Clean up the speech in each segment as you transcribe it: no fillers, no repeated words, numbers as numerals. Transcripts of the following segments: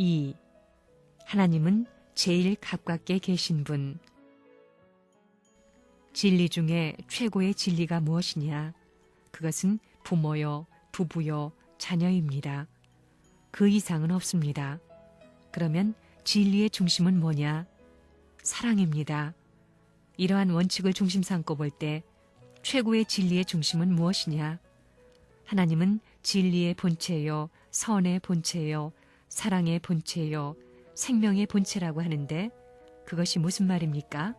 2. 하나님은 제일 가깝게 계신 분. 진리 중에 최고의 진리가 무엇이냐? 그것은 부모요, 부부요, 자녀입니다. 그 이상은 없습니다. 그러면 진리의 중심은 뭐냐? 사랑입니다. 이러한 원칙을 중심 삼고 볼 때 최고의 진리의 중심은 무엇이냐? 하나님은 진리의 본체요, 선의 본체요, 사랑의 본체요, 생명의 본체라고 하는데 그것이 무슨 말입니까?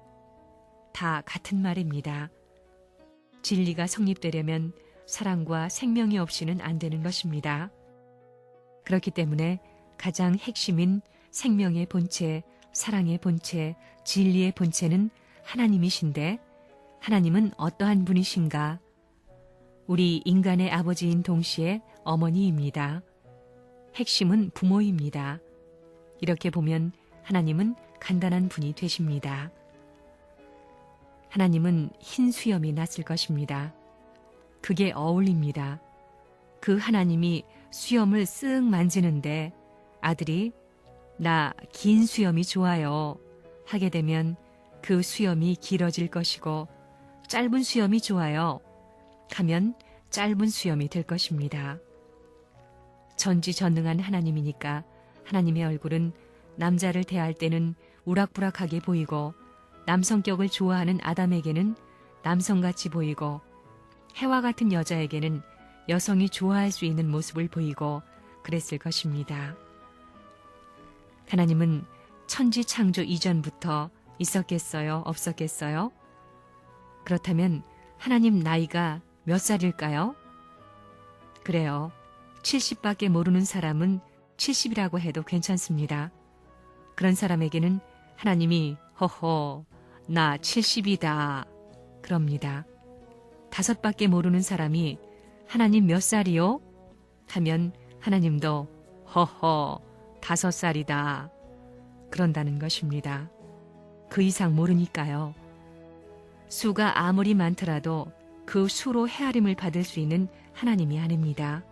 다 같은 말입니다. 진리가 성립되려면 사랑과 생명이 없이는 안 되는 것입니다. 그렇기 때문에 가장 핵심인 생명의 본체, 사랑의 본체, 진리의 본체는 하나님이신데 하나님은 어떠한 분이신가? 우리 인간의 아버지인 동시에 어머니입니다. 핵심은 부모입니다. 이렇게 보면 하나님은 간단한 분이 되십니다. 하나님은 흰 수염이 났을 것입니다. 그게 어울립니다. 그 하나님이 수염을 쓱 만지는데 아들이 나 긴 수염이 좋아요 하게 되면 그 수염이 길어질 것이고 짧은 수염이 좋아요 하면 짧은 수염이 될 것입니다. 전지전능한 하나님이니까 하나님의 얼굴은 남자를 대할 때는 우락부락하게 보이고 남성격을 좋아하는 아담에게는 남성같이 보이고 해와 같은 여자에게는 여성이 좋아할 수 있는 모습을 보이고 그랬을 것입니다. 하나님은 천지 창조 이전부터 있었겠어요? 없었겠어요? 그렇다면 하나님 나이가 몇 살일까요? 그래요. 70밖에 모르는 사람은 70이라고 해도 괜찮습니다. 그런 사람에게는 하나님이 허허 나 70이다 그럽니다. 5밖에 모르는 사람이 하나님 몇 살이요? 하면 하나님도 허허 5살이다 그런다는 것입니다. 그 이상 모르니까요. 수가 아무리 많더라도 그 수로 헤아림을 받을 수 있는 하나님이 아닙니다.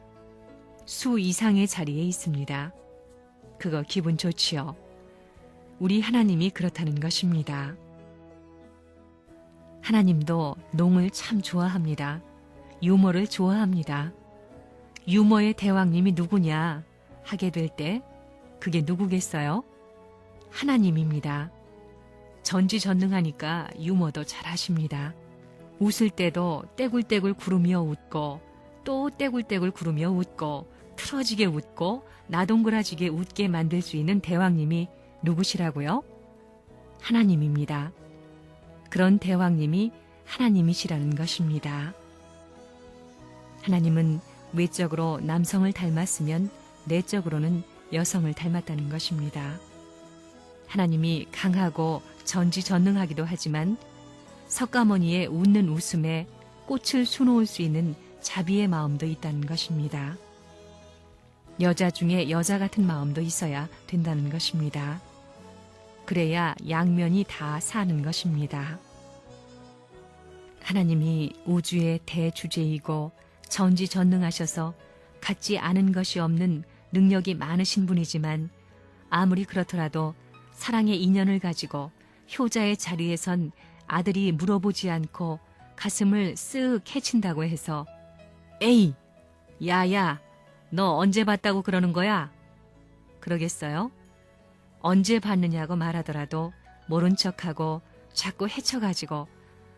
수 이상의 자리에 있습니다. 그거 기분 좋지요. 우리 하나님이 그렇다는 것입니다. 하나님도 농을 참 좋아합니다. 유머를 좋아합니다. 유머의 대왕님이 누구냐 하게 될 때 그게 누구겠어요? 하나님입니다. 전지전능하니까 유머도 잘하십니다. 웃을 때도 떼굴떼굴 구르며 웃고 또 떼굴떼굴 구르며 웃고 틀어지게 웃고 나동그라지게 웃게 만들 수 있는 대왕님이 누구시라고요? 하나님입니다. 그런 대왕님이 하나님이시라는 것입니다. 하나님은 외적으로 남성을 닮았으면 내적으로는 여성을 닮았다는 것입니다. 하나님이 강하고 전지전능하기도 하지만 석가모니의 웃는 웃음에 꽃을 수놓을 수 있는 자비의 마음도 있다는 것입니다. 여자 중에 여자 같은 마음도 있어야 된다는 것입니다. 그래야 양면이 다 사는 것입니다. 하나님이 우주의 대주제이고 전지전능하셔서 갖지 않은 것이 없는 능력이 많으신 분이지만 아무리 그렇더라도 사랑의 인연을 가지고 효자의 자리에 선 아들이 물어보지 않고 가슴을 쓱 해친다고 해서 에이, 야야, 너 언제 봤다고 그러는 거야? 그러겠어요? 언제 봤느냐고 말하더라도 모른 척하고 자꾸 헤쳐가지고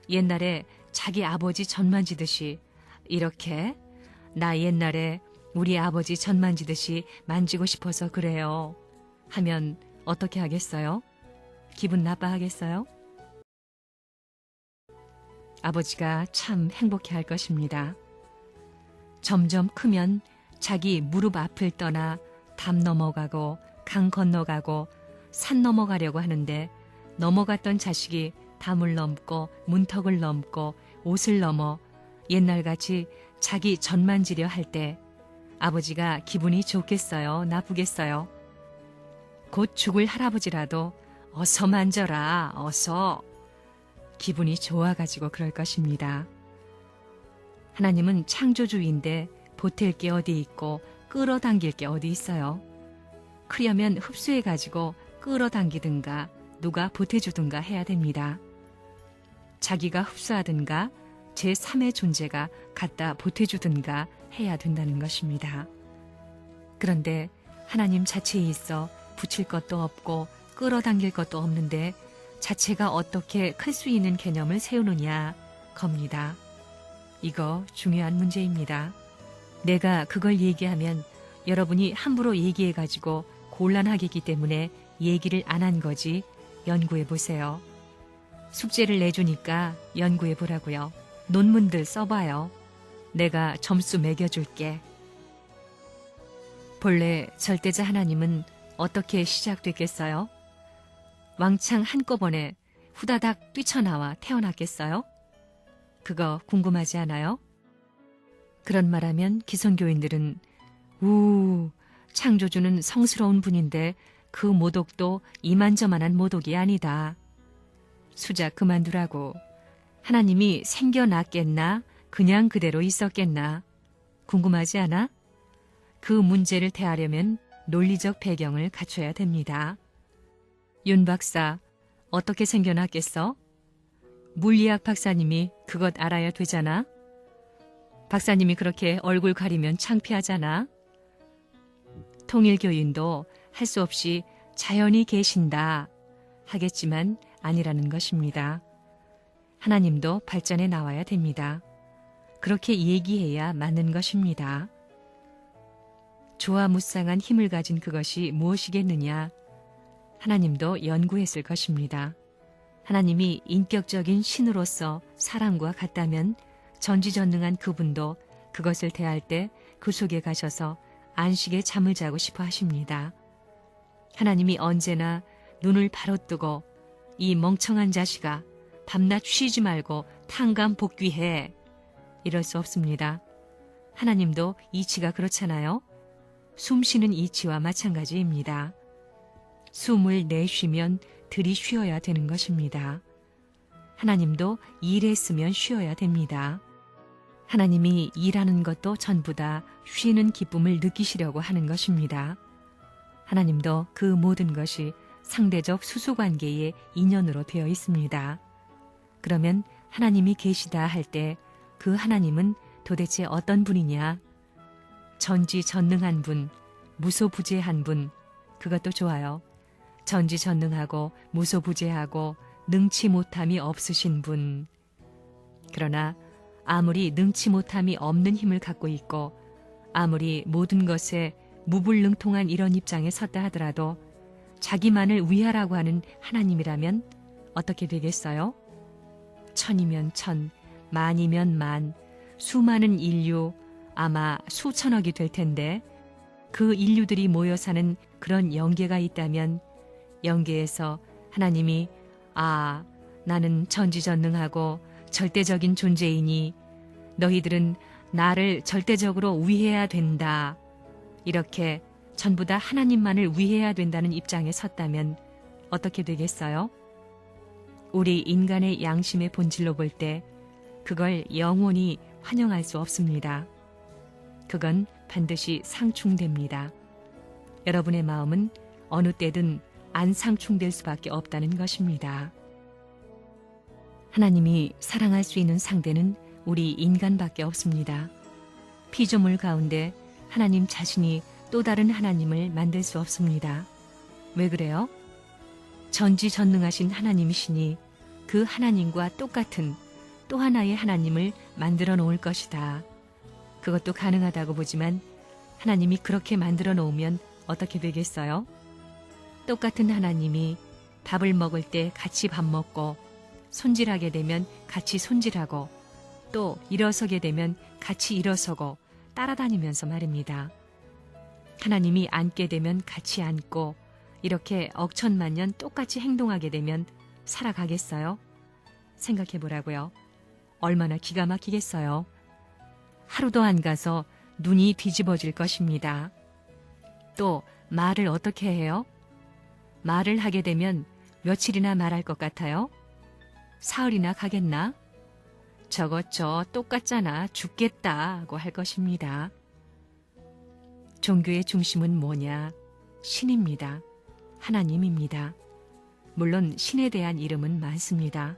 옛날에 자기 아버지 전 만지듯이 이렇게 나 옛날에 우리 아버지 전 만지듯이 만지고 싶어서 그래요 하면 어떻게 하겠어요? 기분 나빠하겠어요? 아버지가 참 행복해 할 것입니다. 점점 크면 자기 무릎 앞을 떠나 담 넘어가고 강 건너가고 산 넘어가려고 하는데 넘어갔던 자식이 담을 넘고 문턱을 넘고 옷을 넘어 옛날같이 자기 전 만지려 할 때 아버지가 기분이 좋겠어요? 나쁘겠어요? 곧 죽을 할아버지라도 어서 만져라, 어서. 기분이 좋아가지고 그럴 것입니다. 하나님은 창조주인데 보탤 게 어디 있고 끌어당길 게 어디 있어요? 크려면 흡수해가지고 끌어당기든가 누가 보태주든가 해야 됩니다. 자기가 흡수하든가 제3의 존재가 갖다 보태주든가 해야 된다는 것입니다. 그런데 하나님 자체에 있어 붙일 것도 없고 끌어당길 것도 없는데 자체가 어떻게 클 수 있는 개념을 세우느냐 겁니다. 이거 중요한 문제입니다. 내가 그걸 얘기하면 여러분이 함부로 얘기해가지고 곤란하겠기 때문에 얘기를 안 한 거지 연구해 보세요. 숙제를 내주니까 연구해 보라고요. 논문들 써봐요. 내가 점수 매겨줄게. 본래 절대자 하나님은 어떻게 시작됐겠어요? 왕창 한꺼번에 후다닥 뛰쳐나와 태어났겠어요? 그거 궁금하지 않아요? 그런 말하면 기성교인들은 창조주는 성스러운 분인데 그 모독도 이만저만한 모독이 아니다. 수작 그만두라고. 하나님이 생겨났겠나? 그냥 그대로 있었겠나? 궁금하지 않아? 그 문제를 대하려면 논리적 배경을 갖춰야 됩니다. 윤 박사, 어떻게 생겨났겠어? 물리학 박사님이 그것 알아야 되잖아? 박사님이 그렇게 얼굴 가리면 창피하잖아? 통일교인도 할 수 없이 자연이 계신다 하겠지만 아니라는 것입니다. 하나님도 발전해 나와야 됩니다. 그렇게 얘기해야 맞는 것입니다. 조화무쌍한 힘을 가진 그것이 무엇이겠느냐? 하나님도 연구했을 것입니다. 하나님이 인격적인 신으로서 사람과 같다면 전지전능한 그분도 그것을 대할 때 그 속에 가셔서 안식에 잠을 자고 싶어 하십니다. 하나님이 언제나 눈을 바로 뜨고 이 멍청한 자식아 밤낮 쉬지 말고 탕감 복귀해 이럴 수 없습니다. 하나님도 이치가 그렇잖아요. 숨쉬는 이치와 마찬가지입니다. 숨을 내쉬면 들이쉬어야 되는 것입니다. 하나님도 일했으면 쉬어야 됩니다. 하나님이 일하는 것도 전부 다 쉬는 기쁨을 느끼시려고 하는 것입니다. 하나님도 그 모든 것이 상대적 수소관계의 인연으로 되어 있습니다. 그러면 하나님이 계시다 할 때 그 하나님은 도대체 어떤 분이냐? 전지전능한 분, 무소부재한 분, 그것도 좋아요. 전지전능하고 무소부재하고 능치 못함이 없으신 분. 그러나 아무리 능치 못함이 없는 힘을 갖고 있고 아무리 모든 것에 무불능통한 이런 입장에 섰다 하더라도 자기만을 위하라고 하는 하나님이라면 어떻게 되겠어요? 천이면 천, 만이면 만, 수많은 인류 아마 수천억이 될 텐데 그 인류들이 모여 사는 그런 영계가 있다면 영계에서 하나님이 나는 전지전능하고 절대적인 존재이니 너희들은 나를 절대적으로 위해야 된다. 이렇게 전부 다 하나님만을 위해야 된다는 입장에 섰다면 어떻게 되겠어요? 우리 인간의 양심의 본질로 볼 때 그걸 영원히 환영할 수 없습니다. 그건 반드시 상충됩니다. 여러분의 마음은 어느 때든 안 상충될 수밖에 없다는 것입니다. 하나님이 사랑할 수 있는 상대는 우리 인간밖에 없습니다. 피조물 가운데 하나님 자신이 또 다른 하나님을 만들 수 없습니다. 왜 그래요? 전지전능하신 하나님이시니 그 하나님과 똑같은 또 하나의 하나님을 만들어 놓을 것이다. 그것도 가능하다고 보지만 하나님이 그렇게 만들어 놓으면 어떻게 되겠어요? 똑같은 하나님이 밥을 먹을 때 같이 밥 먹고 손질하게 되면 같이 손질하고 또 일어서게 되면 같이 일어서고 따라다니면서 말입니다. 하나님이 앉게 되면 같이 앉고 이렇게 억천만년 똑같이 행동하게 되면 살아가겠어요? 생각해 보라고요. 얼마나 기가 막히겠어요. 하루도 안 가서 눈이 뒤집어질 것입니다. 또 말을 어떻게 해요? 말을 하게 되면 며칠이나 말할 것 같아요? 사흘이나 가겠나? 저것 똑같잖아. 죽겠다고 할 것입니다. 종교의 중심은 뭐냐? 신입니다. 하나님입니다. 물론 신에 대한 이름은 많습니다.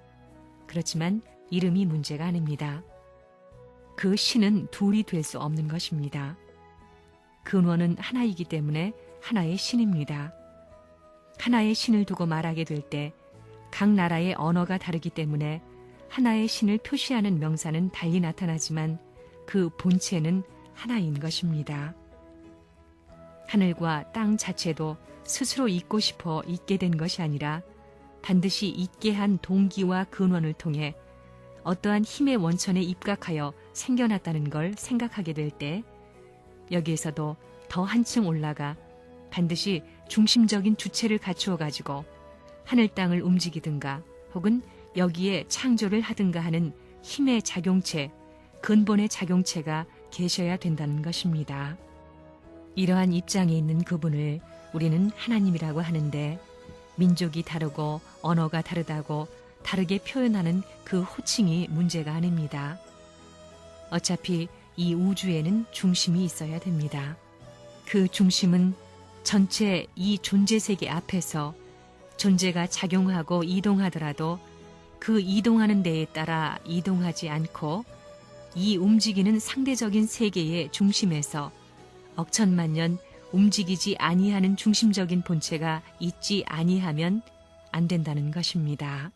그렇지만 이름이 문제가 아닙니다. 그 신은 둘이 될 수 없는 것입니다. 근원은 하나이기 때문에 하나의 신입니다. 하나의 신을 두고 말하게 될 때 각 나라의 언어가 다르기 때문에 하나의 신을 표시하는 명사는 달리 나타나지만 그 본체는 하나인 것입니다. 하늘과 땅 자체도 스스로 있고 싶어 있게 된 것이 아니라 반드시 있게 한 동기와 근원을 통해 어떠한 힘의 원천에 입각하여 생겨났다는 걸 생각하게 될 때 여기에서도 더 한층 올라가 반드시 중심적인 주체를 갖추어 가지고 하늘 땅을 움직이든가 혹은 여기에 창조를 하든가 하는 힘의 작용체, 근본의 작용체가 계셔야 된다는 것입니다. 이러한 입장에 있는 그분을 우리는 하나님이라고 하는데 민족이 다르고 언어가 다르다고 다르게 표현하는 그 호칭이 문제가 아닙니다. 어차피 이 우주에는 중심이 있어야 됩니다. 그 중심은 전체 이 존재 세계 앞에서 존재가 작용하고 이동하더라도 그 이동하는 데에 따라 이동하지 않고 이 움직이는 상대적인 세계의 중심에서 억천만년 움직이지 아니하는 중심적인 본체가 있지 아니하면 안 된다는 것입니다.